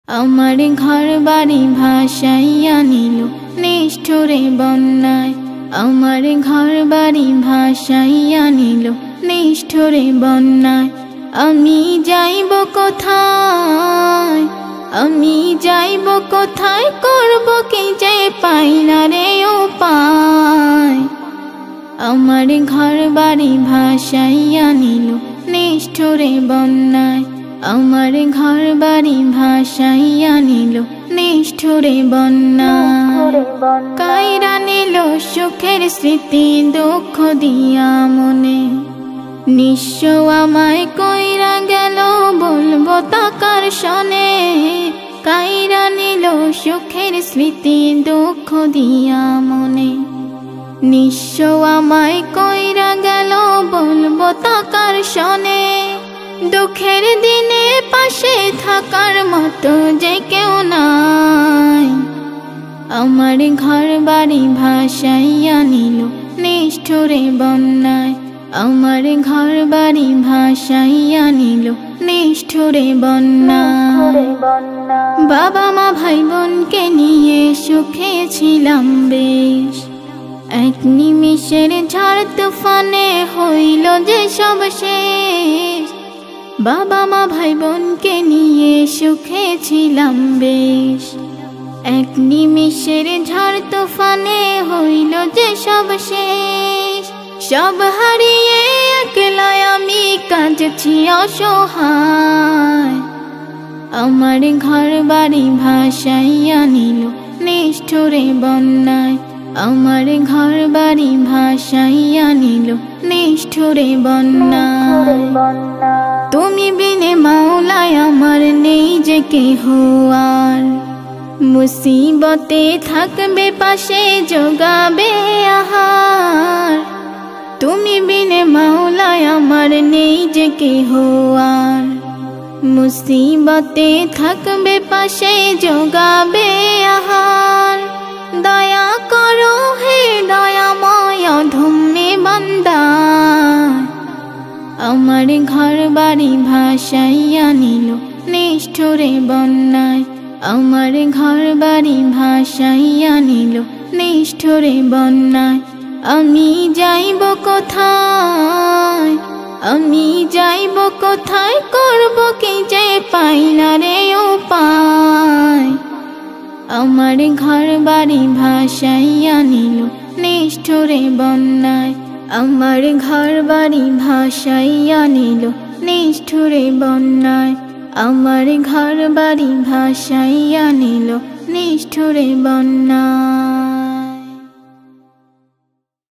আমার ঘর বাড়ি ভাসাইয়া নিল নিষ্ঠুরে বন্যায়। আমার ঘর বাড়ি ভাসাইয়া নিল নিষ্ঠুরে বন্যায়। আমি যাইব কোথায়, আমি যাইব কোথায়, করব কি যে পাই না রে উপায়। আমার ঘর বাড়ি ভাসাইয়া নিল নিষ্ঠুরে বন্যায়। আমার ঘর বাড়ি ভাসাইয়া নিল নিষ্ঠুরে বন্যায়। কাইরা নিল সুখের স্মৃতি দুঃখ দিয়া মনে, নিঃস্ব আমায় কইরা গেল বলবো তাকার শনে। কাইরা নিল সুখের স্মৃতি দুঃখ দিয়া মনে, নিঃস্ব আমায় কইরা গেল বলবো তাকার শনে। দুঃখের দিনে পাশে থাকার মতো যে কেউ নাই। আমার ঘর বাড়ি ভাসাইয়া নিল নিষ্ঠুরে বন্যায়। আমার ঘর বাড়ি ভাসাইয়া নিল নিষ্ঠুরে বন্যায়। বাবা মা ভাই বোনকে নিয়ে সুখে ছিলাম বেশ, এক নিমিষের ঝড় তুফানে হইল যে সব শেষ। বাবা মা ভাই বোনকে নিয়ে সুখে ছিলাম বেশ, এক নিমিষের ঝড় তুফানে হইল যে সব শেষ। সব হারিয়ে একলা আমি কাঁদছি অসহায়। আমার ঘর বাড়ি ভাসাইয়া নিল নিষ্ঠুরে বন্যায়। আমার ঘর বাড়ি ভাসাইয়া নিল নিষ্ঠুরে বন্যায়। তুমি বিনে মাওলায় আমার নেই যে কেহ আর, মুসিবতে থাকবে পাশে জোগাবে আহার। তুমি বিনে মাওলায় আমার নেই যে কেহ আর, মুসিবতে থাকবে পাশে জোগাবে আহার। দয়া করো হে দয়াময় অধম্যে বান্দা। আমার ঘর বাড়ি ভাসাইয়া নিল নিষ্ঠুরে বন্যায়। আমার ঘর বাড়ি ভাসাইয়া নিল নিষ্ঠুরে বন্যায়। আমি যাইব কোথায়, আমি যাইব কোথায়, করব কি যে পাই না রে উপায়। আমার ঘর বাড়ি ভাসাইয়া নিল নিষ্ঠুরে বন্যায়। আমার ঘর বাড়ি ভাসাইয়া নিল নিষ্ঠুরে বন্যায়। আমার ঘর বাড়ি ভাসাইয়া নিল নিষ্ঠুরে বন্যায়।